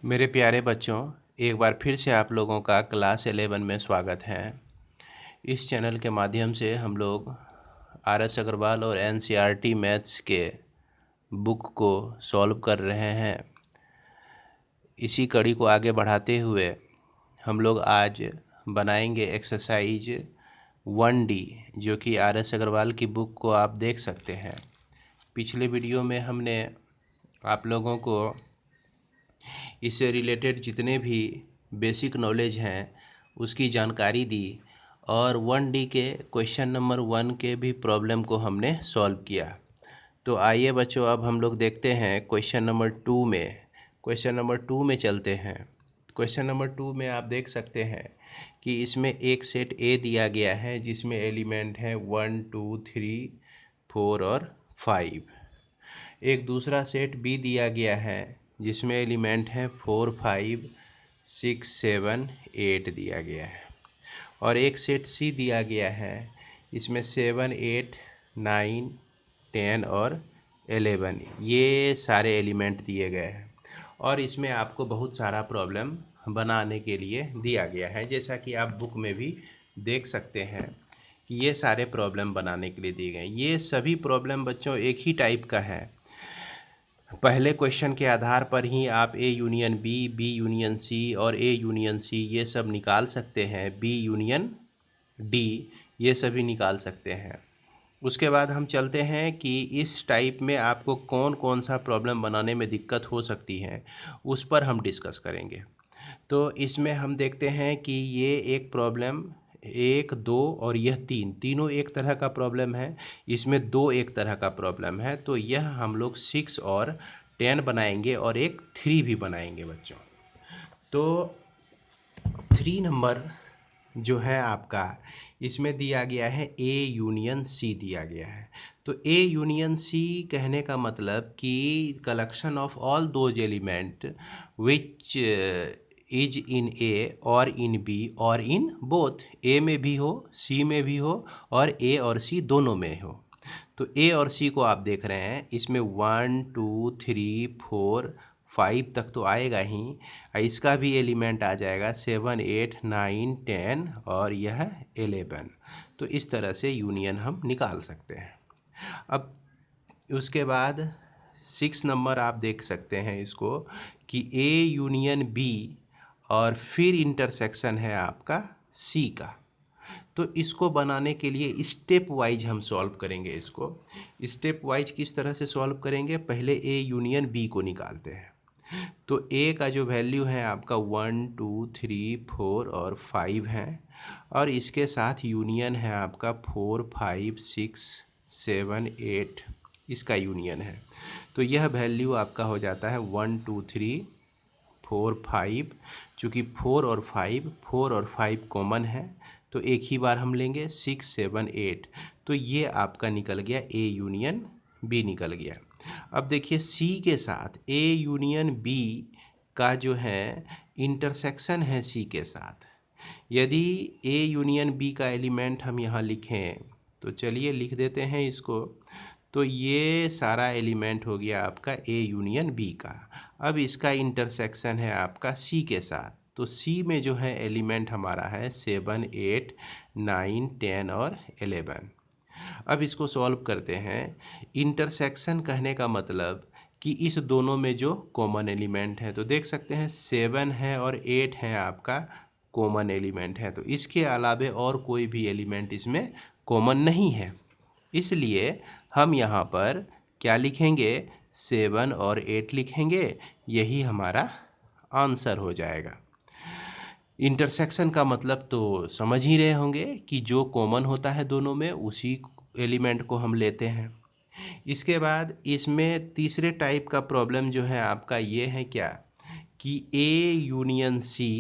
मेरे प्यारे बच्चों, एक बार फिर से आप लोगों का क्लास 11 में स्वागत है। इस चैनल के माध्यम से हम लोग आर.एस. अग्रवाल और एनसीईआरटी मैथ्स के बुक को सॉल्व कर रहे हैं। इसी कड़ी को आगे बढ़ाते हुए हम लोग आज बनाएंगे एक्सरसाइज 1D, जो कि आर.एस. अग्रवाल की बुक को आप देख सकते हैं। पिछले वीडियो में हमने आप लोगों को इससे रिलेटेड जितने भी बेसिक नॉलेज हैं उसकी जानकारी दी और 1D के क्वेश्चन नंबर 1 के भी प्रॉब्लम को हमने सॉल्व किया। तो आइए बच्चों, अब हम लोग देखते हैं क्वेश्चन नंबर 2 में। क्वेश्चन नंबर 2 में चलते हैं। क्वेश्चन नंबर 2 में आप देख सकते हैं कि इसमें एक सेट ए दिया गया है जिसमें एलिमेंट है 1, 2, 3, 4 और 5। एक दूसरा सेट बी दिया गया है जिसमें एलिमेंट है 4, 5, 6, 7, 8 दिया गया है। और एक सेट सी दिया गया है, इसमें 7, 8, 9, 10 और 11 ये सारे एलिमेंट दिए गए हैं। और इसमें आपको बहुत सारा प्रॉब्लम बनाने के लिए दिया गया है, जैसा कि आप बुक में भी देख सकते हैं कि ये सारे प्रॉब्लम बनाने के लिए दिए गए। ये सभी प्रॉब्लम बच्चों एक ही टाइप का है। पहले क्वेश्चन के आधार पर ही आप A union B, B union C और ए यूनियन सी ये सब निकाल सकते हैं। बी यूनियन डी ये सभी निकाल सकते हैं। उसके बाद हम चलते हैं कि इस टाइप में आपको कौन कौन सा प्रॉब्लम बनाने में दिक्कत हो सकती है, उस पर हम डिस्कस करेंगे। तो इसमें हम देखते हैं कि ये एक प्रॉब्लम 1, 2 और यह 3 तीनों एक तरह का प्रॉब्लम है। इसमें 2 एक तरह का प्रॉब्लम है। तो यह हम लोग 6 और 10 बनाएंगे और एक 3 भी बनाएंगे बच्चों। तो 3 नंबर जो है आपका, इसमें दिया गया है ए यूनियन सी दिया गया है। तो ए यूनियन सी कहने का मतलब कि collection of all those element which is in A और इन बी और इन बोथ। ए में भी हो, सी में भी हो और ए और सी दोनों में हो। तो ए और सी को आप देख रहे हैं, इसमें 1, 2, 3, 4, 5 तक तो आएगा ही। इसका भी एलिमेंट आ जाएगा 7, 8, 9, 10 और यह 11। तो इस तरह से यूनियन हम निकाल सकते हैं। अब उसके बाद 6 नंबर आप देख सकते हैं इसको कि ए यूनियन बी और फिर इंटरसेक्शन है आपका सी का। तो इसको बनाने के लिए स्टेप वाइज हम सॉल्व करेंगे। इसको स्टेप वाइज किस तरह से सॉल्व करेंगे, पहले ए यूनियन बी को निकालते हैं। तो ए का जो वैल्यू है आपका 1, 2, 3, 4 और 5 है और इसके साथ यूनियन है आपका 4, 5, 6, 7, 8 इसका यूनियन है। तो यह वैल्यू आपका हो जाता है 1, 2, 3, 4, 5। चूँकि 4 और 5 कॉमन है तो एक ही बार हम लेंगे 6, 7, 8। तो ये आपका निकल गया ए यूनियन बी निकल गया। अब देखिए सी के साथ ए यूनियन बी का जो है इंटरसेक्शन है सी के साथ। यदि ए यूनियन बी का एलिमेंट हम यहाँ लिखें तो चलिए लिख देते हैं इसको। तो ये सारा एलिमेंट हो गया आपका ए यूनियन बी का। अब इसका इंटरसेक्शन है आपका सी के साथ। तो सी में जो है एलिमेंट हमारा है 7, 8, 9, 10 और 11। अब इसको सॉल्व करते हैं। इंटरसेक्शन कहने का मतलब कि इस दोनों में जो कॉमन एलिमेंट है, तो देख सकते हैं 7 है और 8 है आपका कॉमन एलिमेंट है। तो इसके अलावे और कोई भी एलिमेंट इसमें कॉमन नहीं है, इसलिए हम यहाँ पर क्या लिखेंगे, 7 और 8 लिखेंगे। यही हमारा आंसर हो जाएगा। इंटरसेक्शन का मतलब तो समझ ही रहे होंगे कि जो कॉमन होता है दोनों में उसी एलिमेंट को हम लेते हैं। इसके बाद इसमें तीसरे टाइप का प्रॉब्लम जो है आपका ये है क्या, कि A union C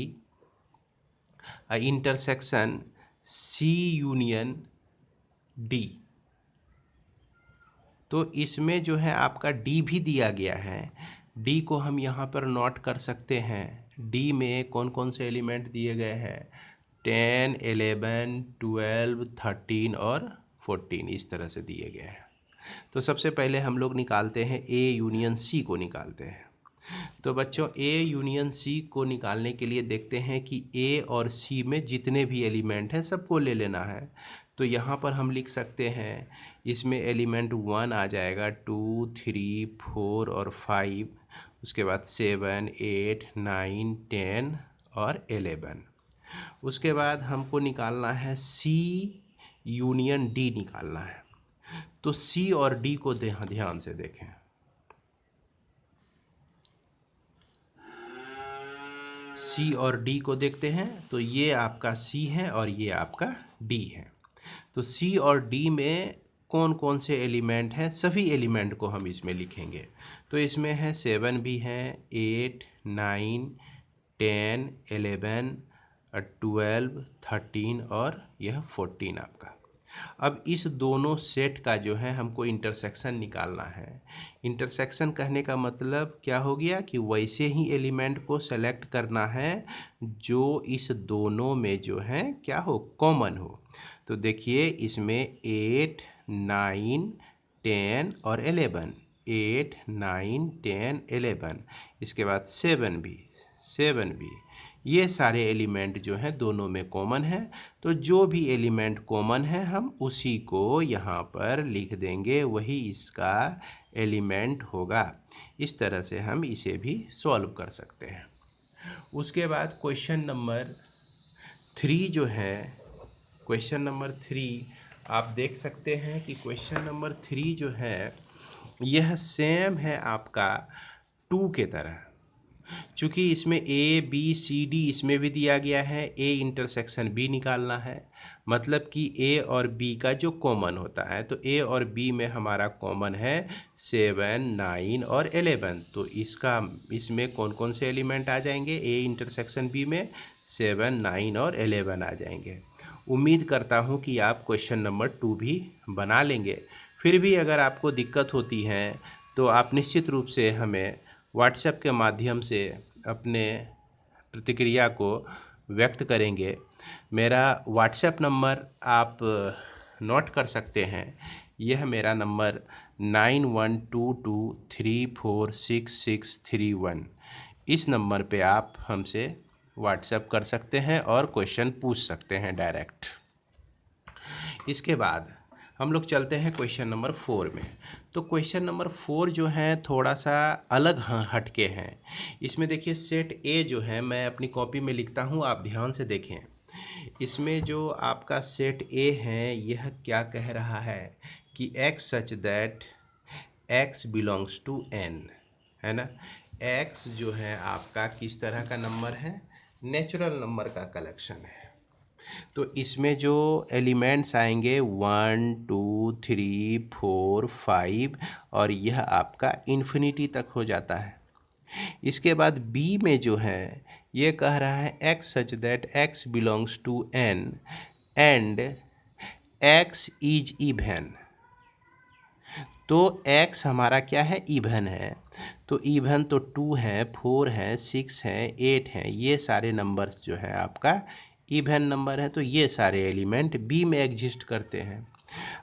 intersection C union D. तो इसमें जो है आपका डी भी दिया गया है। डी को हम यहाँ पर नोट कर सकते हैं। डी में कौन कौन से एलिमेंट दिए गए हैं, 10, 11, 12, 13 और 14 इस तरह से दिए गए हैं। तो सबसे पहले हम लोग निकालते हैं ए यूनियन सी को निकालते हैं। तो बच्चों ए यूनियन सी को निकालने के लिए देखते हैं कि ए और सी में जितने भी एलिमेंट हैं सबको ले लेना है। तो यहाँ पर हम लिख सकते हैं, इसमें एलिमेंट 1 आ जाएगा, 2, 3, 4 और 5, उसके बाद 7, 8, 9, 10 और 11। उसके बाद हमको निकालना है सी यूनियन डी निकालना है। तो सी और डी को ध्यान से देखें। सी और डी को देखते हैं, तो ये आपका सी है और ये आपका डी है। तो सी और डी में कौन कौन से एलिमेंट हैं, सभी एलिमेंट को हम इसमें लिखेंगे। तो इसमें है 7 भी है, 8, 9, 10, 11, 12, 13 और यह 14 आपका। अब इस दोनों सेट का जो है हमको इंटरसेक्शन निकालना है। इंटरसेक्शन कहने का मतलब क्या हो गया कि वैसे ही एलिमेंट को सेलेक्ट करना है जो इस दोनों में जो है क्या हो, कॉमन हो। तो देखिए इसमें 8, 9, 10 और 11, 8, 9, 10, 11, इसके बाद 7 भी, ये सारे एलिमेंट जो हैं दोनों में कॉमन है। तो जो भी एलिमेंट कॉमन है हम उसी को यहाँ पर लिख देंगे, वही इसका एलिमेंट होगा। इस तरह से हम इसे भी सॉल्व कर सकते हैं। उसके बाद क्वेश्चन नंबर 3 जो है, क्वेश्चन नंबर 3 आप देख सकते हैं कि क्वेश्चन नंबर 3 जो है यह सेम है आपका 2 के तरह। चूँकि इसमें ए बी सी डी इसमें भी दिया गया है, ए इंटरसेक्शन बी निकालना है, मतलब कि ए और बी का जो कॉमन होता है। तो ए और बी में हमारा कॉमन है 7, 9 और 11। तो इसमें कौन कौन से एलिमेंट आ जाएंगे, ए इंटरसेक्शन बी में 7, 9 और 11 आ जाएंगे। उम्मीद करता हूँ कि आप क्वेश्चन नंबर 2 भी बना लेंगे। फिर भी अगर आपको दिक्कत होती है तो आप निश्चित रूप से हमें व्हाट्सएप के माध्यम से अपने प्रतिक्रिया को व्यक्त करेंगे। मेरा व्हाट्सएप नंबर आप नोट कर सकते हैं। यह मेरा नंबर 9122346631। इस नंबर पे आप हमसे व्हाट्सएप कर सकते हैं और क्वेश्चन पूछ सकते हैं डायरेक्ट। इसके बाद हम लोग चलते हैं क्वेश्चन नंबर 4 में। तो क्वेश्चन नंबर 4 जो है थोड़ा सा अलग हटके हैं। इसमें देखिए सेट ए जो है, मैं अपनी कॉपी में लिखता हूँ, आप ध्यान से देखें। इसमें जो आपका सेट ए है यह क्या कह रहा है कि x such that x belongs to n, है ना। x जो है आपका किस तरह का नंबर है, नेचुरल नंबर का कलेक्शन है। तो इसमें जो एलिमेंट्स आएंगे 1, 2, 3, 4, 5 और यह आपका इन्फिनिटी तक हो जाता है। इसके बाद बी में जो है ये कह रहा है x such that x belongs to n and x is even. तो x हमारा क्या है, इवन है। तो इवन तो 2 है, 4 है, 6 है, 8 है, ये सारे नंबर्स जो है आपका इवन नंबर है। तो ये सारे एलिमेंट बी में एग्जिस्ट करते हैं।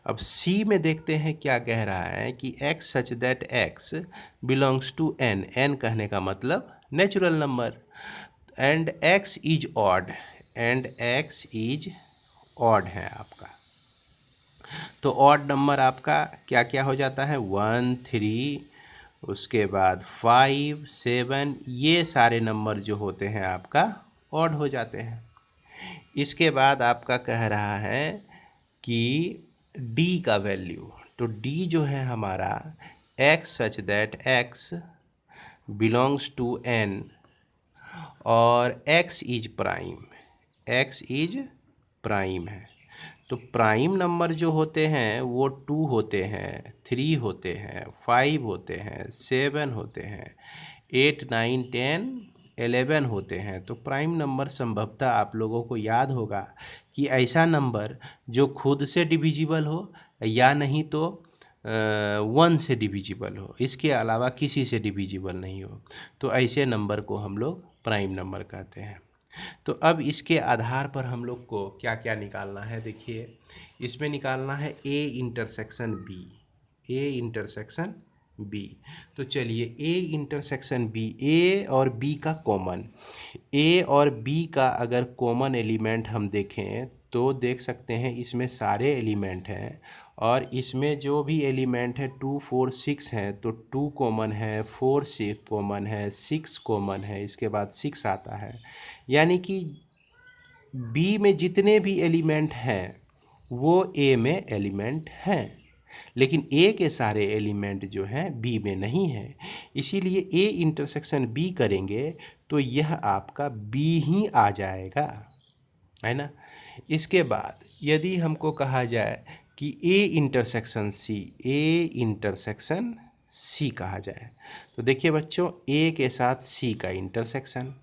अब सी में देखते हैं क्या कह रहा है कि x such that x belongs to n, n कहने का मतलब natural number, and x is odd, and x is odd है आपका। तो ऑड नंबर आपका क्या क्या हो जाता है, 1, 3, उसके बाद 5, 7, ये सारे नंबर जो होते हैं आपका ऑड हो जाते हैं। इसके बाद आपका कह रहा है कि d का वैल्यू, तो d जो है हमारा x such that x belongs to n और x is prime, x is prime है। तो प्राइम नंबर जो होते हैं वो 2 होते हैं, 3 होते हैं, 5 होते हैं, 7 होते हैं, 8, 9, 10, 11 होते हैं। तो प्राइम नंबर संभवतः आप लोगों को याद होगा कि ऐसा नंबर जो खुद से डिविजिबल हो या नहीं तो 1 से डिविजिबल हो, इसके अलावा किसी से डिविजिबल नहीं हो, तो ऐसे नंबर को हम लोग प्राइम नंबर कहते हैं। तो अब इसके आधार पर हम लोग को क्या क्या निकालना है, देखिए इसमें निकालना है A intersection B, A intersection B. तो चलिए ए इंटरसेक्शन बी, ए और बी का कॉमन, ए और बी का अगर कॉमन एलिमेंट हम देखें तो देख सकते हैं इसमें सारे एलिमेंट हैं, और इसमें जो भी एलिमेंट है 2 4 6 हैं, तो 2 कॉमन है, 4 6 कॉमन है, 6 कॉमन है, इसके बाद 6 आता है। यानी कि बी में जितने भी एलिमेंट हैं वो ए में एलिमेंट हैं, लेकिन ए के सारे एलिमेंट जो हैं बी में नहीं हैं। इसीलिए ए इंटरसेक्शन बी करेंगे तो यह आपका बी ही आ जाएगा, है ना। इसके बाद यदि हमको कहा जाए कि A intersection C, A intersection C कहा जाए, तो देखिए बच्चों ए के साथ सी का इंटरसेक्शन,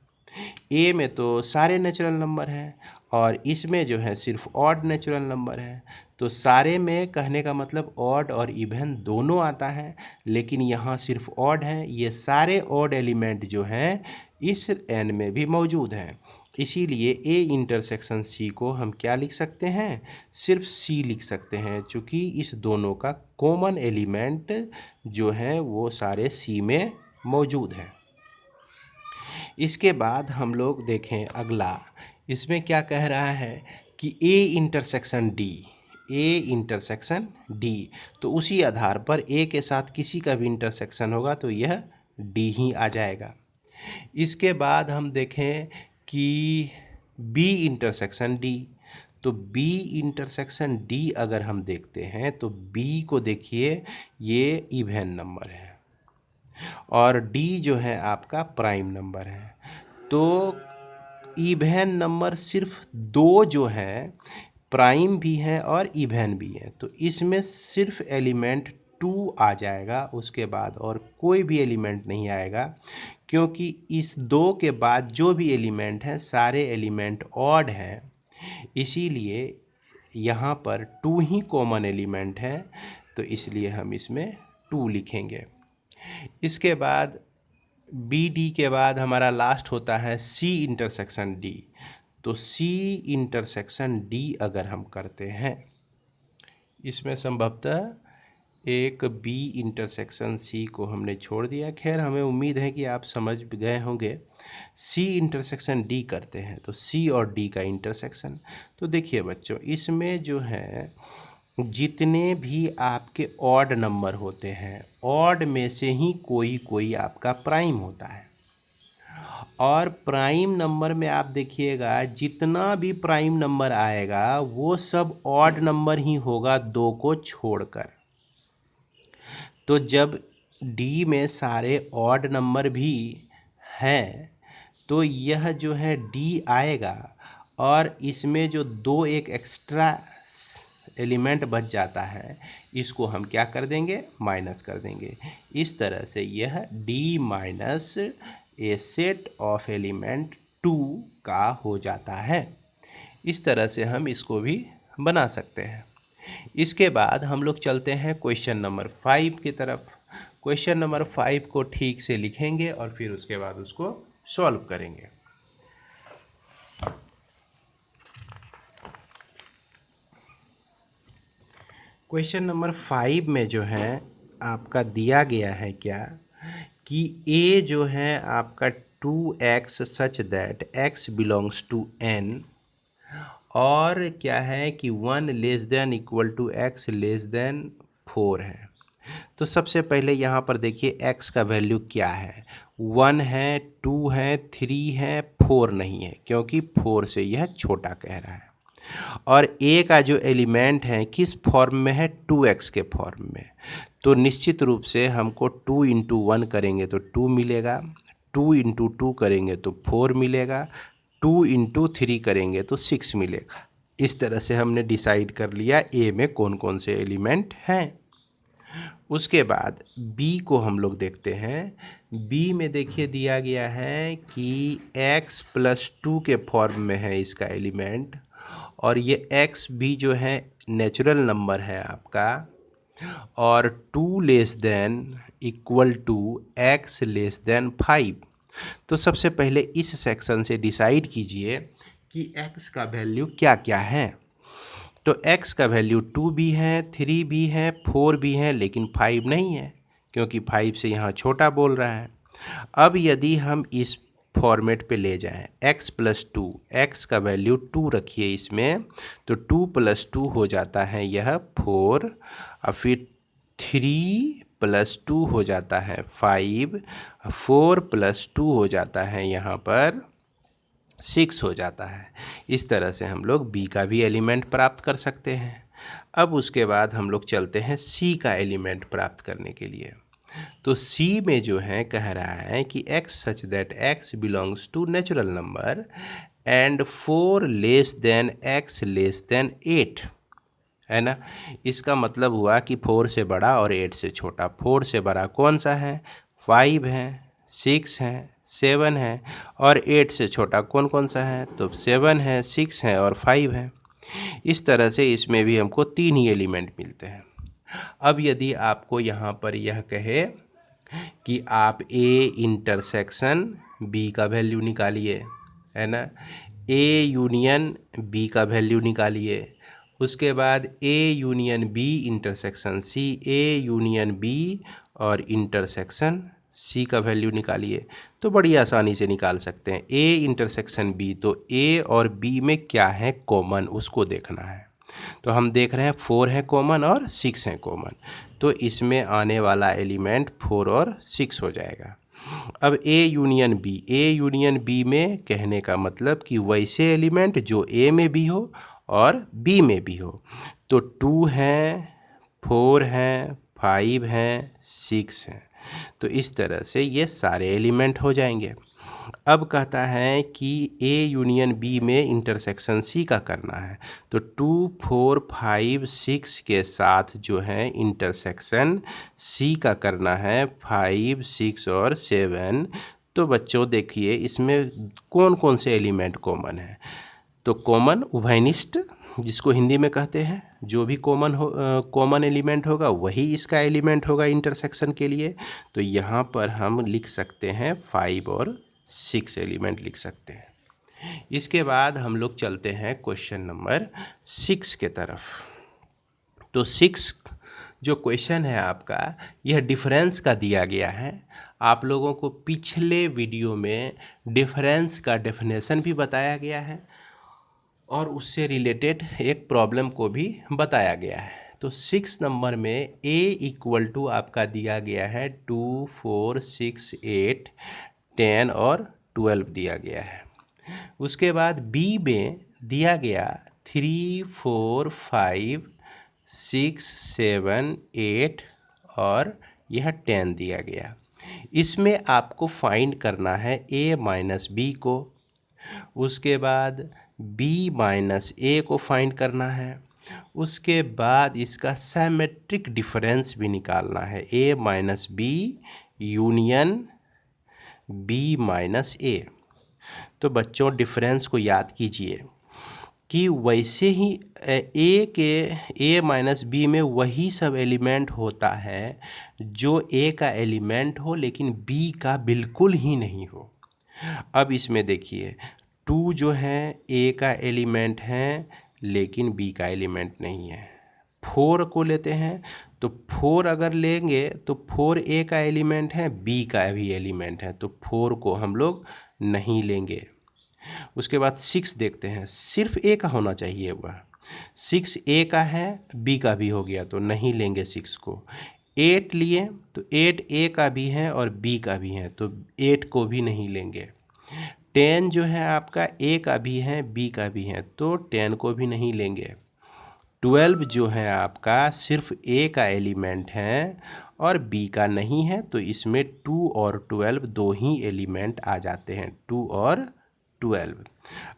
ए में तो सारे नेचुरल नंबर हैं और इसमें जो है सिर्फ ऑड नेचुरल नंबर है, तो सारे में कहने का मतलब ऑड और इवन दोनों आता है, लेकिन यहाँ सिर्फ ऑड है। ये सारे ऑड एलिमेंट जो हैं इस एन में भी मौजूद हैं, इसीलिए ए इंटरसेक्शन सी को हम क्या लिख सकते हैं, सिर्फ सी लिख सकते हैं, चूँकि इस दोनों का कॉमन एलिमेंट जो है वो सारे सी में मौजूद है। इसके बाद हम लोग देखें अगला, इसमें क्या कह रहा है कि A intersection D, A intersection D, तो उसी आधार पर ए के साथ किसी का भी इंटरसेक्शन होगा तो यह डी ही आ जाएगा। इसके बाद हम देखें कि बी इंटरसेक्शन डी, तो बी इंटरसेक्शन डी अगर हम देखते हैं तो बी को देखिए ये इवन नंबर है और डी जो है आपका प्राइम नंबर है, तो इवन नंबर सिर्फ दो जो है प्राइम भी है और इवन भी है, तो इसमें सिर्फ एलिमेंट 2 आ जाएगा, उसके बाद और कोई भी एलिमेंट नहीं आएगा, क्योंकि इस दो के बाद जो भी एलिमेंट हैं सारे एलिमेंट ऑड हैं, इसीलिए यहाँ पर 2 ही कॉमन एलिमेंट है, तो इसलिए हम इसमें 2 लिखेंगे। इसके बाद बी डी के बाद हमारा लास्ट होता है सी इंटरसेक्शन डी, तो सी इंटरसेक्शन डी अगर हम करते हैं, इसमें संभवतः एक बी इंटरसेक्शन सी को हमने छोड़ दिया, खैर हमें उम्मीद है कि आप समझ गए होंगे। सी इंटरसेक्शन डी करते हैं तो सी और डी का इंटरसेक्शन, तो देखिए बच्चों इसमें जो है जितने भी आपके ऑड नंबर होते हैं, ऑड में से ही कोई कोई आपका प्राइम होता है, और प्राइम नंबर में आप देखिएगा जितना भी प्राइम नंबर आएगा वो सब ऑड नंबर ही होगा, दो को छोड़कर। तो जब डी में सारे ऑड नंबर भी हैं तो यह जो है डी आएगा, और इसमें जो दो एक एक्स्ट्रा एलिमेंट बच जाता है इसको हम क्या कर देंगे, माइनस कर देंगे। इस तरह से यह D minus A set of element 2 का हो जाता है। इस तरह से हम इसको भी बना सकते हैं। इसके बाद हम लोग चलते हैं क्वेश्चन नंबर 5 की तरफ। क्वेश्चन नंबर 5 को ठीक से लिखेंगे और फिर उसके बाद उसको सॉल्व करेंगे। क्वेश्चन नंबर 5 में जो है आपका दिया गया है क्या कि a जो है आपका 2x such that x belongs to n, और क्या है कि 1 less than equal to x less than 4 है। तो सबसे पहले यहाँ पर देखिए x का वैल्यू क्या है, 1 है, 2 है, 3 है, 4 नहीं है, क्योंकि 4 से यह छोटा कह रहा है। और a का जो एलिमेंट है किस फॉर्म में है, 2x के फॉर्म में, तो निश्चित रूप से हमको 2 इंटू 1 करेंगे तो 2 मिलेगा, 2 इंटू 2 करेंगे तो 4 मिलेगा, 2 इंटू 3 करेंगे तो 6 मिलेगा। इस तरह से हमने डिसाइड कर लिया a में कौन कौन से एलिमेंट हैं। उसके बाद b को हम लोग देखते हैं। b में देखिए दिया गया है कि x प्लस 2 के फॉर्म में है इसका एलिमेंट, और ये x भी जो है नेचुरल नंबर है आपका, और 2 less than equal to x less than 5। तो सबसे पहले इस सेक्शन से डिसाइड कीजिए कि x का वैल्यू क्या क्या है। तो x का वैल्यू 2 भी है, 3 भी है, 4 भी है, लेकिन 5 नहीं है, क्योंकि 5 से यहाँ छोटा बोल रहा है। अब यदि हम इस फॉर्मेट पे ले जाएं x + 2, x का वैल्यू 2 रखिए इसमें, तो 2 + 2 हो जाता है यह 4, और फिर 3 + 2 हो जाता है 5, 4 + 2 हो जाता है यहाँ पर 6 हो जाता है। इस तरह से हम लोग b का भी एलिमेंट प्राप्त कर सकते हैं। अब उसके बाद हम लोग चलते हैं c का एलिमेंट प्राप्त करने के लिए। तो c में जो है कह रहा है कि x such that x belongs to natural number and 4 less than x less than 8, है ना। इसका मतलब हुआ कि 4 से बड़ा और 8 से छोटा। 4 से बड़ा कौन सा है? 5 है, 6 है, 7 है, और 8 से छोटा कौन कौन सा है? तो 7 है, 6 है और 5 है। इस तरह से इसमें भी हमको 3 ही एलिमेंट मिलते हैं। अब यदि आपको यहाँ पर यह कहे कि आप a इंटरसेक्शन b का वैल्यू निकालिए, है ना, a यूनियन b का वैल्यू निकालिए, उसके बाद a union b intersection c, a union b और इंटरसेक्शन c का वैल्यू निकालिए, तो बड़ी आसानी से निकाल सकते हैं। a इंटरसेक्शन b, तो a और b में क्या है कॉमन, उसको देखना है। तो हम देख रहे हैं 4 है कॉमन और 6 है कॉमन, तो इसमें आने वाला एलिमेंट 4 और 6 हो जाएगा। अब a union b, a union b में कहने का मतलब कि वैसे एलिमेंट जो a में भी हो और b में भी हो। तो 2 है, 4 है, 5 है, 6 है, तो इस तरह से ये सारे एलिमेंट हो जाएंगे। अब कहता है कि a यूनियन b में इंटरसेक्शन c का करना है, तो 2, 4, 5, 6 के साथ जो है इंटरसेक्शन c का करना है 5, 6 और 7। तो बच्चों देखिए इसमें कौन कौन से एलिमेंट कॉमन है। तो कॉमन उभयनिष्ठ जिसको हिंदी में कहते हैं, जो भी कॉमन एलिमेंट होगा वही इसका एलिमेंट होगा इंटरसेक्शन के लिए। तो यहाँ पर हम लिख सकते हैं 5 और 6 एलिमेंट लिख सकते हैं। इसके बाद हम लोग चलते हैं क्वेश्चन नंबर 6 के तरफ। तो 6 जो क्वेश्चन है आपका, यह डिफरेंस का दिया गया है। आप लोगों को पिछले वीडियो में डिफरेंस का डेफिनेशन भी बताया गया है और उससे रिलेटेड एक प्रॉब्लम को भी बताया गया है। तो 6 नंबर में a इक्वल टू आपका दिया गया है 2, 4, 6, 8, 10 और 12 दिया गया है। उसके बाद b में दिया गया 3, 4, 5, 6, 7, 8 और यह 10 दिया गया। इसमें आपको फाइंड करना है a माइनस b को, उसके बाद b माइनस a को फाइंड करना है, उसके बाद इसका सिमेट्रिक डिफरेंस भी निकालना है, a minus b union b minus a। तो बच्चों डिफरेंस को याद कीजिए कि वैसे ही a माइनस b में वही सब एलिमेंट होता है जो a का एलिमेंट हो लेकिन b का बिल्कुल ही नहीं हो। अब इसमें देखिए 2 जो है a का एलिमेंट है लेकिन b का एलिमेंट नहीं है। 4 को लेते हैं तो 4 अगर लेंगे तो 4 a का एलिमेंट है, b का भी एलिमेंट है, तो 4 को हम लोग नहीं लेंगे। उसके बाद 6 देखते हैं, सिर्फ a का होना चाहिए, वह 6 a का है, b का भी हो गया तो नहीं लेंगे 6 को। 8 लिए तो 8 a का भी है और b का भी है तो 8 को भी नहीं लेंगे। 10 जो है आपका a का भी है, b का भी है तो 10 को भी नहीं लेंगे। 12 जो है आपका सिर्फ a का एलिमेंट है और b का नहीं है, तो इसमें 2 और 12 दो ही एलिमेंट आ जाते हैं, 2 और 12।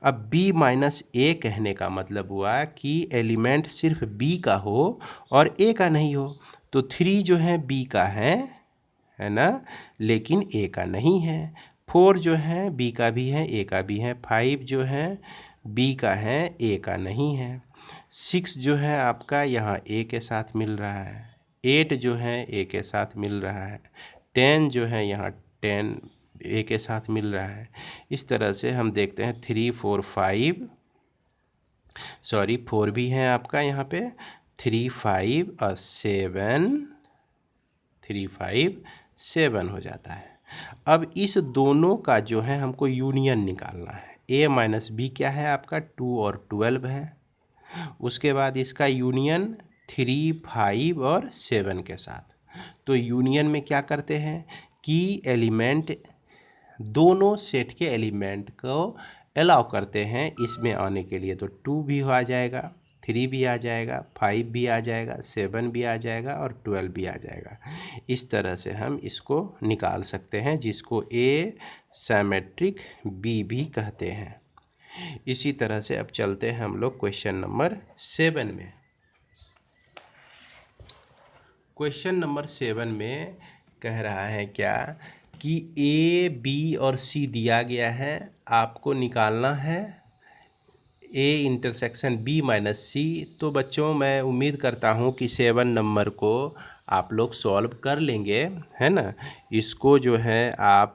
अब b माइनस a कहने का मतलब हुआ कि एलिमेंट सिर्फ b का हो और a का नहीं हो। तो 3 जो है b का है ना, लेकिन a का नहीं है। 4 जो है b का भी है, a का भी है। 5 जो है b का है, a का नहीं है। 6 जो है आपका यहाँ a के साथ मिल रहा है। 8 जो है a के साथ मिल रहा है। 10 जो है यहाँ 10 a के साथ मिल रहा है। इस तरह से हम देखते हैं 3, 4, 5 सॉरी 4 भी है आपका यहाँ पे, 3, 5 और 7, 3 5 7 हो जाता है। अब इस दोनों का जो है हमको यूनियन निकालना है। a माइनस बी क्या है आपका 2 और 12 है। उसके बाद इसका यूनियन 3 5 और 7 के साथ। तो यूनियन में क्या करते हैं कि एलिमेंट दोनों सेट के एलिमेंट को अलाउ करते हैं इसमें आने के लिए। तो 2 भी आ जाएगा, 3 भी आ जाएगा, 5 भी आ जाएगा, 7 भी आ जाएगा और 12 भी आ जाएगा। इस तरह से हम इसको निकाल सकते हैं, जिसको ए सिमेट्रिक बी भी कहते हैं। इसी तरह से अब चलते हैं हम लोग क्वेश्चन नंबर 7 में। क्वेश्चन नंबर 7 में कह रहा है क्या कि ए बी और सी दिया गया है, आपको निकालना है ए इंटरसेक्शन बी माइनस सी। तो बच्चों मैं उम्मीद करता हूँ कि 7 नंबर को आप लोग सॉल्व कर लेंगे, है ना। इसको जो है आप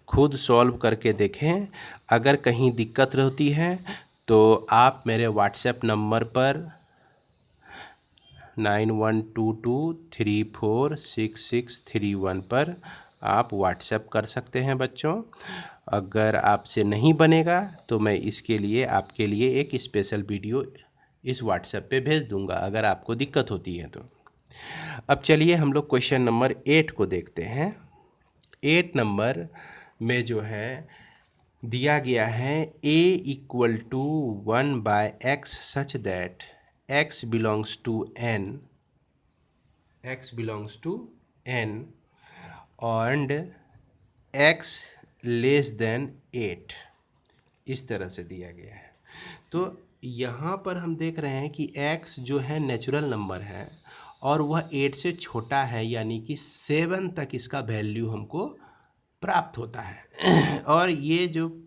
खुद सॉल्व करके देखें। अगर कहीं दिक्कत रहती है तो आप मेरे व्हाट्सएप नंबर पर 9122346631 पर आप व्हाट्सएप कर सकते हैं बच्चों। अगर आपसे नहीं बनेगा तो मैं इसके लिए आपके लिए एक स्पेशल वीडियो इस व्हाट्सएप पे भेज दूंगा, अगर आपको दिक्कत होती है तो। अब चलिए हम लोग क्वेश्चन नंबर 8 को देखते हैं। 8 नंबर में जो है दिया गया है a equal to 1/x such that x belongs to n and x less than 8, इस तरह से दिया गया है। तो यहाँ पर हम देख रहे हैं कि x जो है नेचुरल नंबर है और वह 8 से छोटा है, यानी कि 7 तक इसका वैल्यू हमको प्राप्त होता है। और ये जो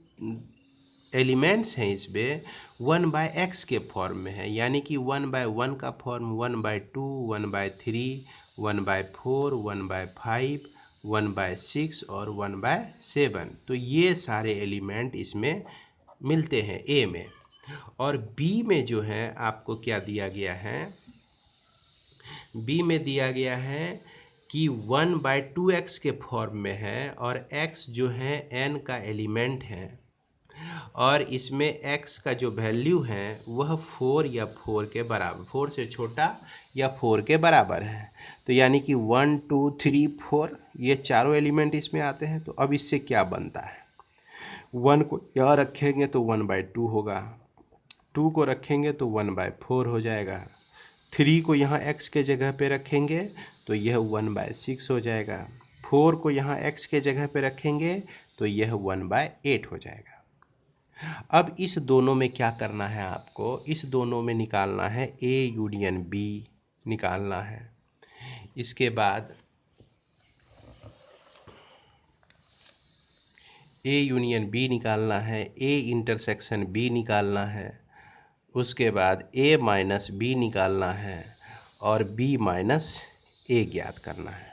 एलिमेंट्स हैं इसमें 1/x के फॉर्म में है, यानी कि 1/1 का फॉर्म 1/2, 1/3, 1/4, 1/5, 1/6 और 1/7। तो ये सारे एलिमेंट इसमें मिलते हैं ए में। और बी में जो है आपको क्या दिया गया है, बी में दिया गया है कि 1/2x के फॉर्म में है और x जो है n का एलिमेंट है और इसमें x का जो वैल्यू है वह 4 या 4 के बराबर, 4 से छोटा या 4 के बराबर है। तो यानी कि 1 2 3 4 ये चारों एलिमेंट इसमें आते हैं। तो अब इससे क्या बनता है, 1 को यहाँ रखेंगे तो 1/2 होगा, 2 को रखेंगे तो 1/4 हो जाएगा, 3 को यहाँ x के जगह पे रखेंगे तो यह 1/6 हो जाएगा, 4 को यहाँ x के जगह पे रखेंगे तो यह 1/8 हो जाएगा। अब इस दोनों में क्या करना है आपको, इस दोनों में निकालना है A यूनियन B निकालना है। इसके बाद A यूनियन B निकालना है, A इंटरसेक्शन B निकालना है, उसके बाद A माइनस B निकालना है और B माइनस A ज्ञात करना है।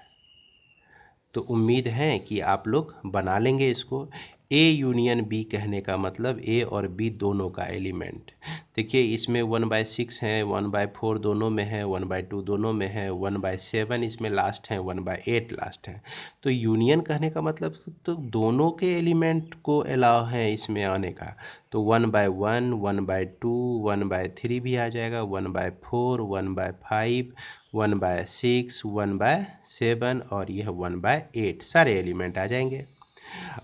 तो उम्मीद है कि आप लोग बना लेंगे इसको। A यूनियन B कहने का मतलब A और B दोनों का एलिमेंट। देखिए इसमें 1/6 है, 1/4 दोनों में है, 1/2 दोनों में है, 1/7 इसमें लास्ट है, 1/8 लास्ट है। तो यूनियन कहने का मतलब तो दोनों के एलिमेंट को अलाउ है इसमें आने का। तो 1/1, 1/2, 1/3 भी आ जाएगा, 1/4, 1/5, 1/6, 1/7 और यह 1/8 सारे एलिमेंट आ जाएंगे।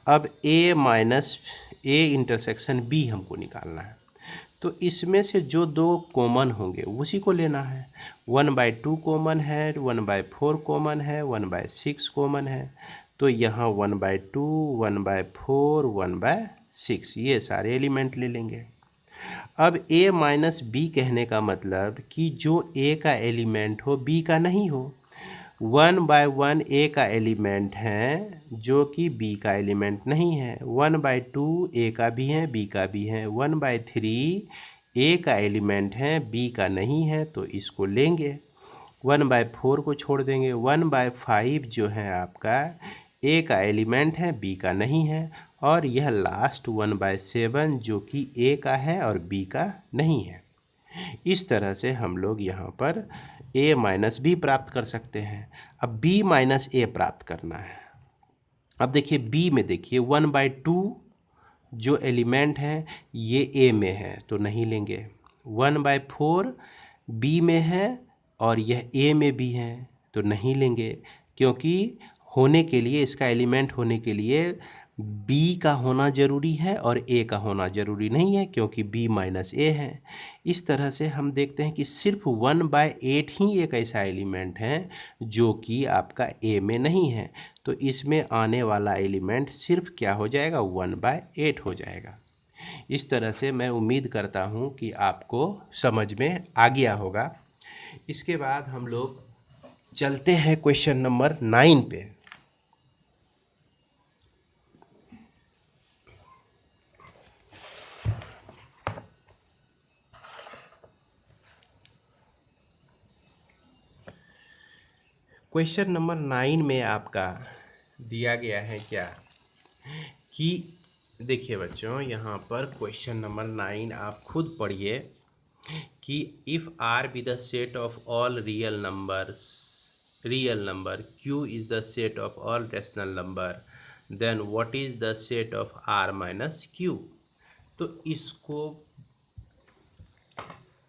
अब A minus A intersection B हमको निकालना है। तो इसमें से जो दो कॉमन होंगे उसी को लेना है। 1/2 कॉमन है, 1/4 कॉमन है, 1/6 कॉमन है। तो यहाँ 1/2, 1/4, 1/6 ये सारे एलिमेंट ले लेंगे। अब A माइनस B कहने का मतलब कि जो A का एलिमेंट हो B का नहीं हो। 1/1 A का एलिमेंट है जो कि B का एलिमेंट नहीं है। 1/2 A का भी है B का भी है। 1/3 A का एलिमेंट है B का नहीं है, तो इसको लेंगे। 1/4 को छोड़ देंगे। 1/5 जो है आपका A का एलिमेंट है B का नहीं है। और यह लास्ट 1/7 जो कि A का है और B का नहीं है। इस तरह से हम लोग यहाँ पर a माइनस बी प्राप्त कर सकते हैं। अब b माइनस ए प्राप्त करना है। अब देखिए b में देखिए 1/2 जो एलिमेंट है ये a में है तो नहीं लेंगे। 1/4 b में है और यह a में भी है तो नहीं लेंगे, क्योंकि होने के लिए, इसका एलिमेंट होने के लिए b का होना ज़रूरी है और a का होना ज़रूरी नहीं है, क्योंकि b माइनस a है। इस तरह से हम देखते हैं कि सिर्फ 1/8 ही एक ऐसा एलिमेंट है जो कि आपका a में नहीं है, तो इसमें आने वाला एलिमेंट सिर्फ क्या हो जाएगा, 1/8 हो जाएगा। इस तरह से मैं उम्मीद करता हूँ कि आपको समझ में आ गया होगा। इसके बाद हम लोग चलते हैं क्वेश्चन नंबर 9 पे। क्वेश्चन नंबर 9 में आपका दिया गया है क्या कि देखिए बच्चों, यहाँ पर क्वेश्चन नंबर 9 आप खुद पढ़िए कि if R be the set of all real number Q is the set of all rational number then what is the set of R minus Q. तो इसको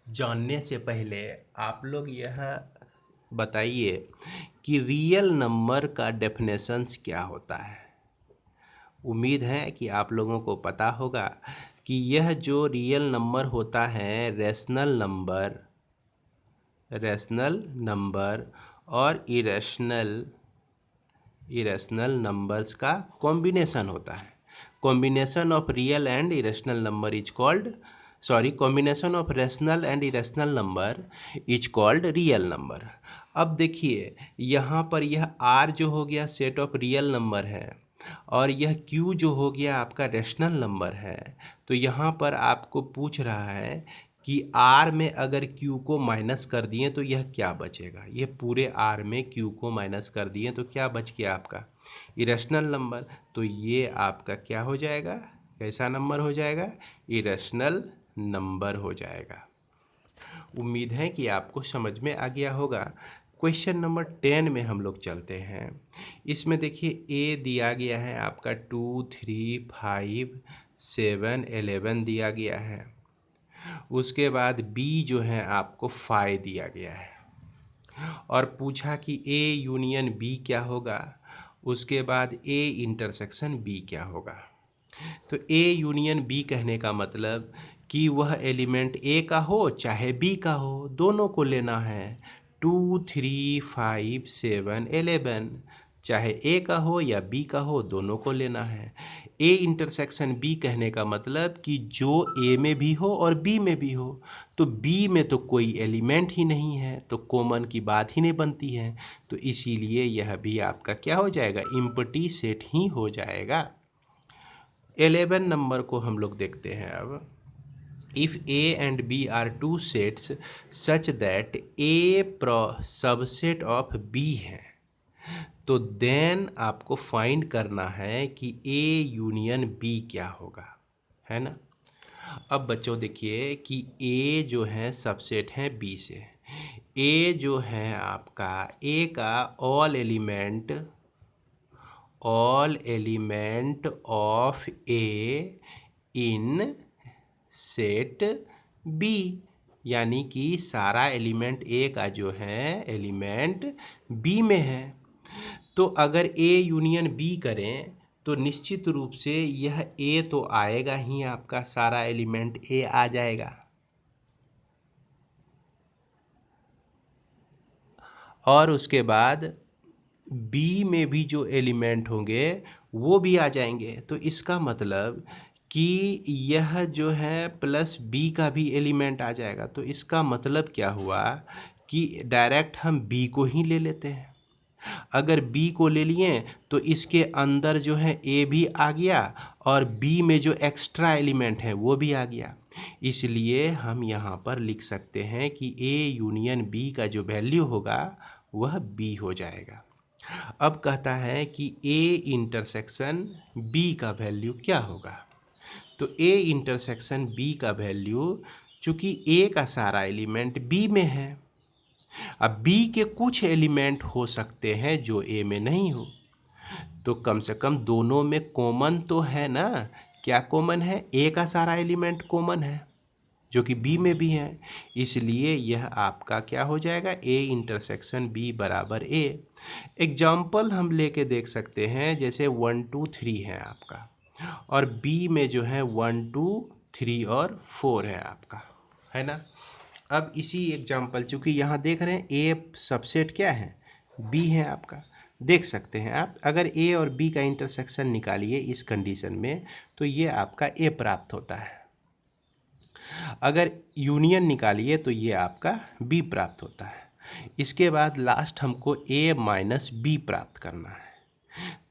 जानने से पहले आप लोग यह बताइए कि रियल नंबर का डेफिनेशंस क्या होता है। उम्मीद है कि आप लोगों को पता होगा कि यह जो रियल नंबर होता है रेशनल नंबर और इरेशनल नंबर्स का कॉम्बिनेशन होता है। Combination of real and irrational number is called combination of rational and irrational number is called real number. अब देखिए यहाँ पर यह R जो हो गया सेट ऑफ रियल नंबर है और यह Q जो हो गया आपका रेशनल नंबर है। तो यहाँ पर आपको पूछ रहा है कि R में अगर Q को माइनस कर दिए तो यह क्या बचेगा। ये पूरे R में Q को माइनस कर दिए तो क्या बच गया आपका, इरेशनल नंबर। तो ये आपका क्या हो जाएगा, कैसा नंबर हो जाएगा, इरेशनल नंबर हो जाएगा। उम्मीद है कि आपको समझ में आ गया होगा। क्वेश्चन नंबर 10 में हम लोग चलते हैं। इसमें देखिए A दिया गया है आपका 2, 3, 5, 7, 11 दिया गया है। उसके बाद B जो है आपको 5 दिया गया है और पूछा कि A यूनियन B क्या होगा, उसके बाद A इंटरसेक्शन B क्या होगा। तो A यूनियन B कहने का मतलब कि वह एलिमेंट A का हो चाहे B का हो, दोनों को लेना है। 2, 3, 5, 7, 11 चाहे A का हो या B का हो, दोनों को लेना है। A इंटरसेक्शन B कहने का मतलब कि जो A में भी हो और B में भी हो। तो B में तो कोई एलिमेंट ही नहीं है तो कॉमन की बात ही नहीं बनती है, तो इसीलिए यह भी आपका क्या हो जाएगा, एम्प्टी सेट ही हो जाएगा। 11 नंबर को हम लोग देखते हैं। अब if A and B are two sets such that A subset of B है, तो देन आपको फाइंड करना है कि A यूनियन B क्या होगा, है ना। अब बच्चों देखिए कि A जो है सबसेट है B से। A जो है आपका A का all element of A in set B, यानी कि सारा एलिमेंट A का जो है एलिमेंट B में है। तो अगर A यूनियन B करें तो निश्चित रूप से यह A तो आएगा ही, आपका सारा एलिमेंट A आ जाएगा। और उसके बाद B में भी जो एलिमेंट होंगे वो भी आ जाएंगे। तो इसका मतलब कि यह जो है प्लस B का भी एलिमेंट आ जाएगा। तो इसका मतलब क्या हुआ कि डायरेक्ट हम B को ही ले लेते हैं। अगर B को ले लिए तो इसके अंदर जो है A भी आ गया और B में जो एक्स्ट्रा एलिमेंट है वो भी आ गया। इसलिए हम यहाँ पर लिख सकते हैं कि A यूनियन B का जो वैल्यू होगा वह B हो जाएगा। अब कहता है कि A इंटरसेक्शन B का वैल्यू क्या होगा। तो A इंटरसेक्शन B का वैल्यू चूँकि ए का सारा एलिमेंट बी में है। अब बी के कुछ एलिमेंट हो सकते हैं जो ए में नहीं हो, तो कम से कम दोनों में कॉमन तो है ना। क्या कॉमन है? ए का सारा एलिमेंट कॉमन है जो कि बी में भी है, इसलिए यह आपका क्या हो जाएगा? ए इंटरसेक्शन बी बराबर ए। एग्जाम्पल हम लेके देख सकते हैं, जैसे 1 2 3 है आपका, और बी में जो है 1 2 3 और 4 है आपका, है ना। अब इसी एग्जाम्पल, चूँकि यहाँ देख रहे हैं ए सबसेट क्या है? बी है आपका। देख सकते हैं आप, अगर ए और बी का इंटरसेक्शन निकालिए इस कंडीशन में, तो ये आपका ए प्राप्त होता है। अगर यूनियन निकालिए तो ये आपका बी प्राप्त होता है। इसके बाद लास्ट हमको ए माइनस बी प्राप्त करना है।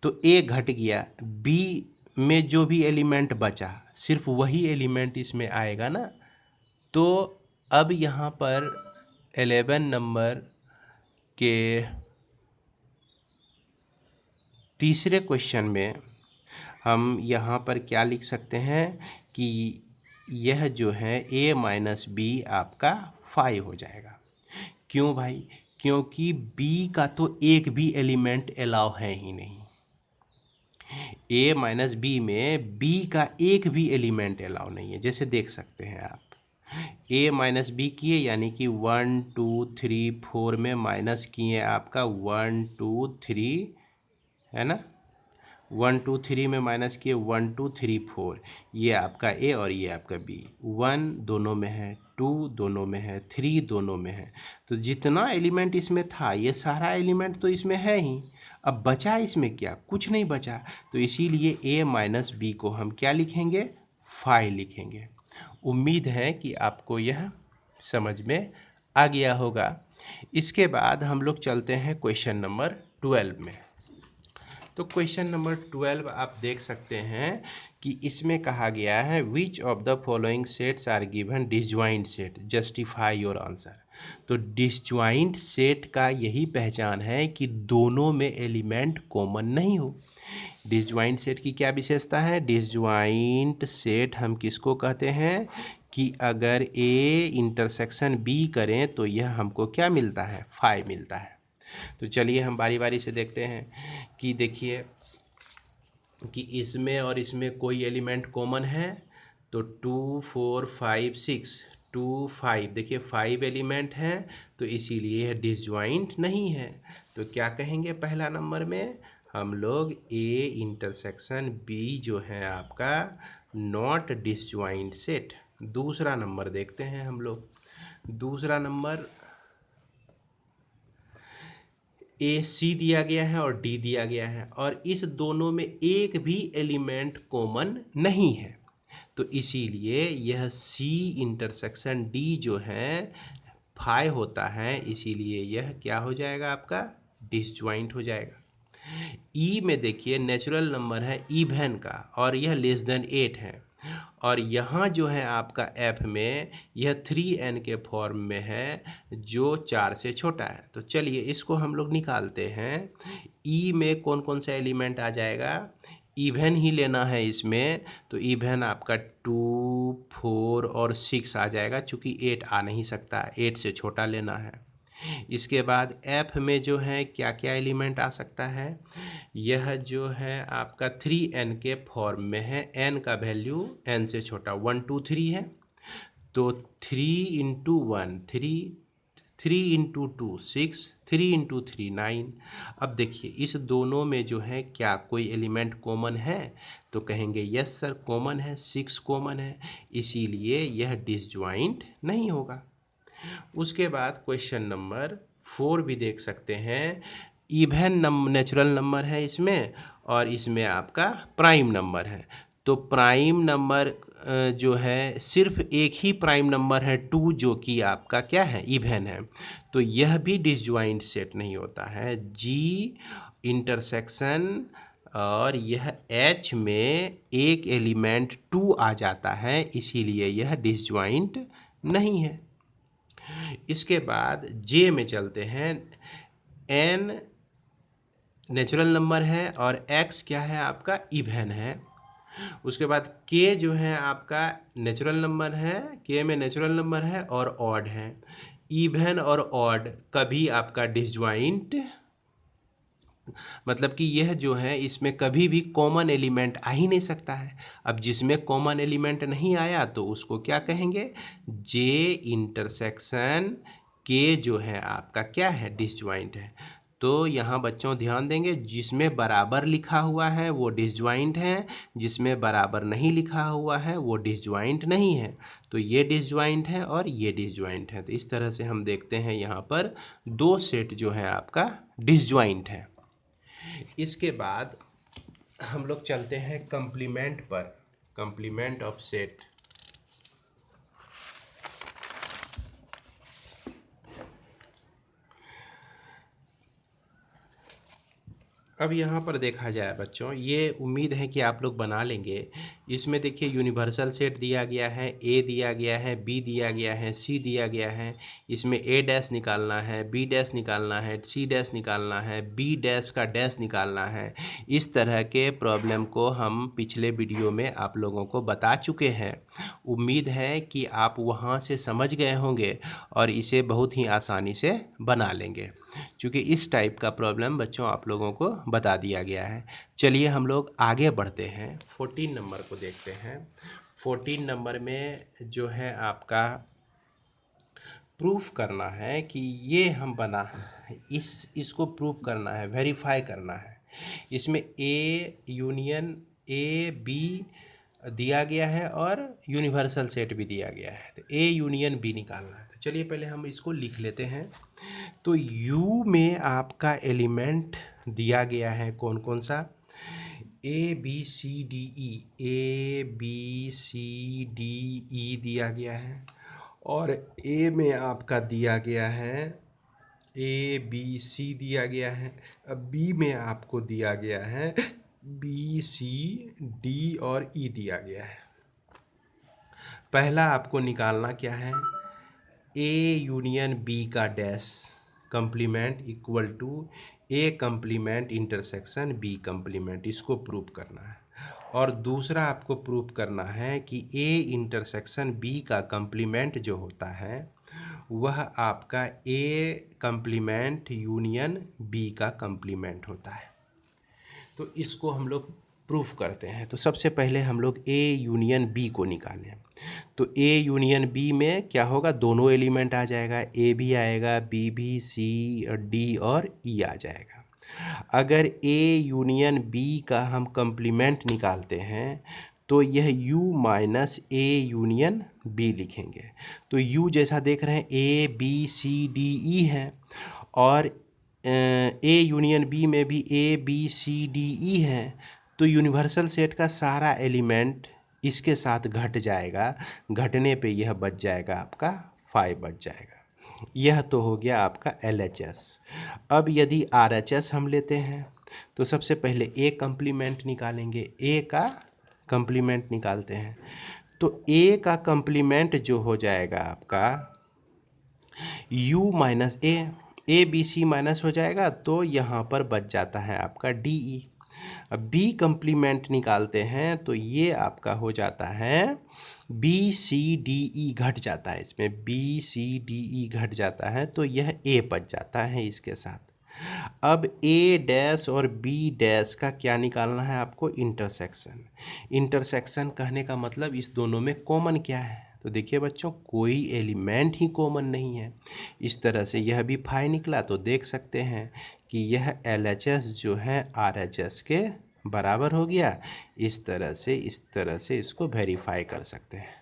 तो ए घट गया, बी में जो भी एलिमेंट बचा सिर्फ वही एलिमेंट इसमें आएगा ना। तो अब यहाँ पर 11 नंबर के तीसरे क्वेश्चन में हम यहाँ पर क्या लिख सकते हैं कि यह जो है a माइनस बी आपका 5 हो जाएगा। क्यों भाई? क्योंकि b का तो एक भी एलिमेंट अलाउ है ही नहीं। a माइनस बी में b का एक भी एलिमेंट अलाउ नहीं है। जैसे देख सकते हैं आप, a माइनस बी किए यानी कि 1 2 3 4 में माइनस किए आपका 1 2 3, है ना। 1 2 3 में माइनस किए 1 2 3 4, ये आपका ए और ये आपका बी। 1 दोनों में है, 2 दोनों में है, 3 दोनों में है। तो जितना एलिमेंट इसमें था ये सारा एलिमेंट तो इसमें है ही। अब बचा इसमें क्या? कुछ नहीं बचा। तो इसीलिए ए माइनस बी को हम क्या लिखेंगे? 5 लिखेंगे। उम्मीद है कि आपको यह समझ में आ गया होगा। इसके बाद हम लोग चलते हैं क्वेश्चन नंबर 12 में। तो क्वेश्चन नंबर 12 आप देख सकते हैं कि इसमें कहा गया है which of the following sets are given disjoint set, justify your answer. तो डिसजॉइंट सेट का यही पहचान है कि दोनों में एलिमेंट कॉमन नहीं हो। डिसजॉइंट सेट की क्या विशेषता है? डिसजॉइंट सेट हम किसको कहते हैं कि अगर ए इंटरसेक्शन बी करें तो यह हमको क्या मिलता है? 5 मिलता है। तो चलिए हम बारी बारी से देखते हैं कि देखिए कि इसमें और इसमें कोई एलिमेंट कॉमन है। तो 2 4 5 6 2 5, देखिए 5 एलिमेंट हैं, तो इसीलिए यह डिसजॉइंट नहीं है। तो क्या कहेंगे पहला नंबर में? हम लोग ए इंटरसेक्शन बी जो है आपका नॉट डिसजॉइंट सेट। दूसरा नंबर देखते हैं हम लोग। दूसरा नंबर ए सी दिया गया है और डी दिया गया है, और इस दोनों में एक भी एलिमेंट कॉमन नहीं है। तो इसीलिए यह सी इंटरसेक्शन डी जो है 5 होता है, इसीलिए यह क्या हो जाएगा? आपका डिसजॉइंट हो जाएगा। ई में देखिए नेचुरल नंबर है इवन का, और यह लेस देन 8 है, और यहाँ जो है आपका एफ में यह 3n के फॉर्म में है जो 4 से छोटा है। तो चलिए इसको हम लोग निकालते हैं। ई में कौन कौन सा एलिमेंट आ जाएगा? इवन ही लेना है इसमें, तो इवन आपका 2 4 और 6 आ जाएगा, चूँकि 8 आ नहीं सकता, 8 से छोटा लेना है। इसके बाद एफ में जो है क्या क्या एलिमेंट आ सकता है? यह जो है आपका 3n के फॉर्म में है, n का वैल्यू n से छोटा 1 2 3 है, तो 3 इंटू 1 3, 3 इंटू 2 6, 3 इंटू 3 9। अब देखिए इस दोनों में जो है क्या कोई एलिमेंट कॉमन है? तो कहेंगे यस सर कॉमन है, 6 कॉमन है, इसीलिए यह डिसजॉइंट नहीं होगा। उसके बाद क्वेश्चन नंबर 4 भी देख सकते हैं। इवन नेचुरल नंबर है इसमें, और इसमें आपका प्राइम नंबर है। तो प्राइम नंबर जो है सिर्फ एक ही प्राइम नंबर है 2, जो कि आपका क्या है? इवन है। तो यह भी डिसजॉइंट सेट नहीं होता है। जी इंटरसेक्शन और यह H में एक एलिमेंट 2 आ जाता है, इसीलिए यह डिसजॉइंट नहीं है। इसके बाद जे में चलते हैं। n नेचुरल नंबर है और x क्या है? आपका इवन है। उसके बाद के जो है आपका नेचुरल नंबर है, के में नेचुरल नंबर है और ऑड है। इवन और ऑड कभी आपका डिसजॉइंट, मतलब कि यह जो है इसमें कभी भी कॉमन एलिमेंट आ ही नहीं सकता है। अब जिसमें कॉमन एलिमेंट नहीं आया तो उसको क्या कहेंगे, जे इंटरसेक्शन के जो है आपका क्या है, डिसजॉइंट है। तो यहाँ बच्चों ध्यान देंगे, जिसमें बराबर लिखा हुआ है वो डिसजॉइंट है, जिसमें बराबर नहीं लिखा हुआ है वो डिसजॉइंट नहीं है। तो ये डिसजॉइंट है और ये डिसजॉइंट है। तो इस तरह से हम देखते हैं यहाँ पर दो सेट जो है आपका डिसजॉइंट है। इसके बाद हम लोग चलते हैं कंप्लीमेंट पर, कंप्लीमेंट ऑफ सेट। अब यहाँ पर देखा जाए बच्चों, ये उम्मीद है कि आप लोग बना लेंगे। इसमें देखिए यूनिवर्सल सेट दिया गया है, ए दिया गया है, बी दिया गया है, सी दिया गया है। इसमें ए डैश निकालना है, बी डैश निकालना है, सी डैश निकालना है, बी डैश का डैश निकालना है। इस तरह के प्रॉब्लम को हम पिछले वीडियो में आप लोगों को बता चुके हैं। उम्मीद है कि आप वहाँ से समझ गए होंगे और इसे बहुत ही आसानी से बना लेंगे, क्योंकि इस टाइप का प्रॉब्लम बच्चों आप लोगों को बता दिया गया है। चलिए हम लोग आगे बढ़ते हैं, 14 नंबर को देखते हैं। 14 नंबर में जो है आपका प्रूफ करना है कि ये हम बना, इसको प्रूफ करना है, वेरीफाई करना है। इसमें ए यूनियन ए बी दिया गया है और यूनिवर्सल सेट भी दिया गया है। तो ए यूनियन बी निकालना है। तो चलिए पहले हम इसको लिख लेते हैं। तो U में आपका एलिमेंट दिया गया है कौन कौन सा, A B C D E, A B C D E दिया गया है। और ए में आपका दिया गया है ए बी सी दिया गया है। अब बी में आपको दिया गया है बी सी डी और ई दिया गया है। पहला आपको निकालना क्या है, ए यूनियन बी का dash complement equal to A complement intersection B complement, इसको प्रूव करना है। और दूसरा आपको प्रूव करना है कि ए इंटरसेक्शन बी का कंप्लीमेंट जो होता है वह आपका ए कंप्लीमेंट यूनियन बी का कंप्लीमेंट होता है। तो इसको हम लोग प्रूफ करते हैं। तो सबसे पहले हम लोग ए यूनियन बी को निकालें। तो ए यूनियन बी में क्या होगा, दोनों एलिमेंट आ जाएगा, ए भी आएगा, बी भी, सी डी और ई आ जाएगा। अगर ए यूनियन बी का हम कंप्लीमेंट निकालते हैं तो यह u minus A union B लिखेंगे। तो u जैसा देख रहे हैं ए बी सी डी ई है, और ए यूनियन बी में भी ए बी सी डी ई है। तो यूनिवर्सल सेट का सारा एलिमेंट इसके साथ घट जाएगा, घटने पे यह बच जाएगा आपका 5 बच जाएगा। यह तो हो गया आपका LHS। अब यदि RHS हम लेते हैं तो सबसे पहले ए कंप्लीमेंट निकालेंगे, ए का कंप्लीमेंट निकालते हैं। तो ए का कंप्लीमेंट जो हो जाएगा आपका u minus A B C minus हो जाएगा, तो यहाँ पर बच जाता है आपका डी ई। अब बी कंप्लीमेंट निकालते हैं तो ये आपका हो जाता है बी सी डी ई, घट जाता है इसमें, बी सी डी ई घट जाता है, तो यह ए बच जाता है इसके साथ। अब ए डैश और बी डैश का क्या निकालना है आपको, इंटरसेक्शन। इंटरसेक्शन कहने का मतलब इस दोनों में कॉमन क्या है। तो देखिए बच्चों, कोई एलिमेंट ही कॉमन नहीं है। इस तरह से यह भी 5 निकला, तो देख सकते हैं कि यह LHS जो है RHS के बराबर हो गया। इस तरह से इसको वेरीफाई कर सकते हैं।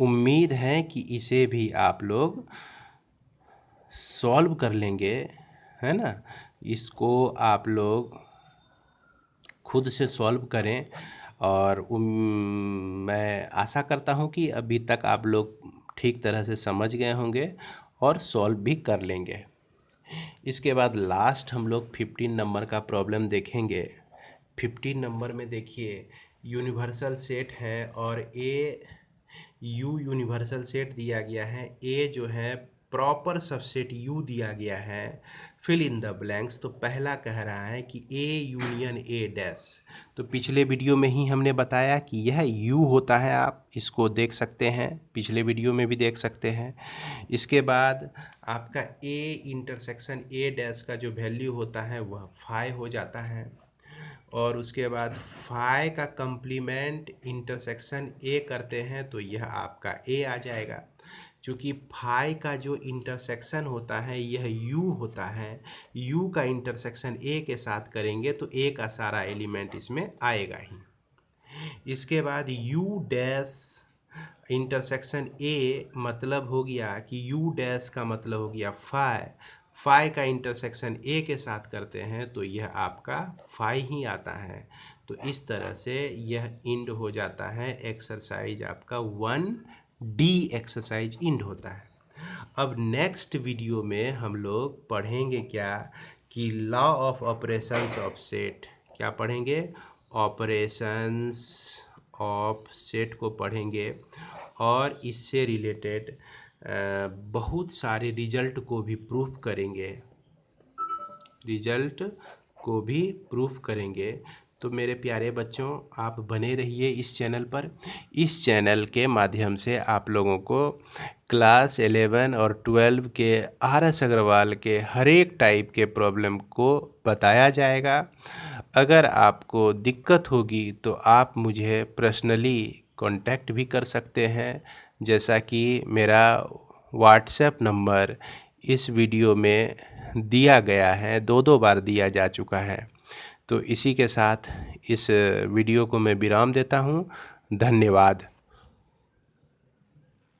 उम्मीद है कि इसे भी आप लोग सॉल्व कर लेंगे, है ना। इसको आप लोग खुद से सॉल्व करें, और मैं आशा करता हूँ कि अभी तक आप लोग ठीक तरह से समझ गए होंगे और सॉल्व भी कर लेंगे। इसके बाद लास्ट हम लोग 15 नंबर का प्रॉब्लम देखेंगे। 15 नंबर में देखिए यूनिवर्सल सेट है और ए यू यूनिवर्सल सेट दिया गया है। ए जो है प्रॉपर सबसेट U दिया गया है, फिल इन द ब्लैंक्स। तो पहला कह रहा है कि A यूनियन A डैश। तो पिछले वीडियो में ही हमने बताया कि यह U होता है, आप इसको देख सकते हैं, पिछले वीडियो में भी देख सकते हैं। इसके बाद आपका A इंटरसेक्शन A डैश का जो वैल्यू होता है वह 5 हो जाता है, और उसके बाद 5 का कंप्लीमेंट इंटरसेक्शन A करते हैं तो यह आपका A आ जाएगा। चूँकि 5 का जो इंटरसेक्शन होता है यह U होता है, U का इंटरसेक्शन A के साथ करेंगे तो A का सारा एलिमेंट इसमें आएगा ही। इसके बाद U डैश इंटरसेक्शन A मतलब हो गया कि U डैश का मतलब हो गया 5 का इंटरसेक्शन A के साथ करते हैं तो यह आपका 5 ही आता है। तो इस तरह से यह इंड हो जाता है, एक्सरसाइज आपका 1D एक्सरसाइज इंड होता है। अब नेक्स्ट वीडियो में हम लोग पढ़ेंगे क्या कि law of operations of set. क्या पढ़ेंगे? ऑपरेशंस ऑफ सेट को पढ़ेंगे, और इससे रिलेटेड बहुत सारे रिजल्ट को भी प्रूफ करेंगे। तो मेरे प्यारे बच्चों, आप बने रहिए इस चैनल पर। इस चैनल के माध्यम से आप लोगों को क्लास 11 और 12 के RS अग्रवाल के हर एक टाइप के प्रॉब्लम को बताया जाएगा। अगर आपको दिक्कत होगी तो आप मुझे पर्सनली कांटेक्ट भी कर सकते हैं, जैसा कि मेरा व्हाट्सएप नंबर इस वीडियो में दिया गया है, 2 बार दिया जा चुका है। तो इसी के साथ इस वीडियो को मैं विराम देता हूँ। धन्यवाद।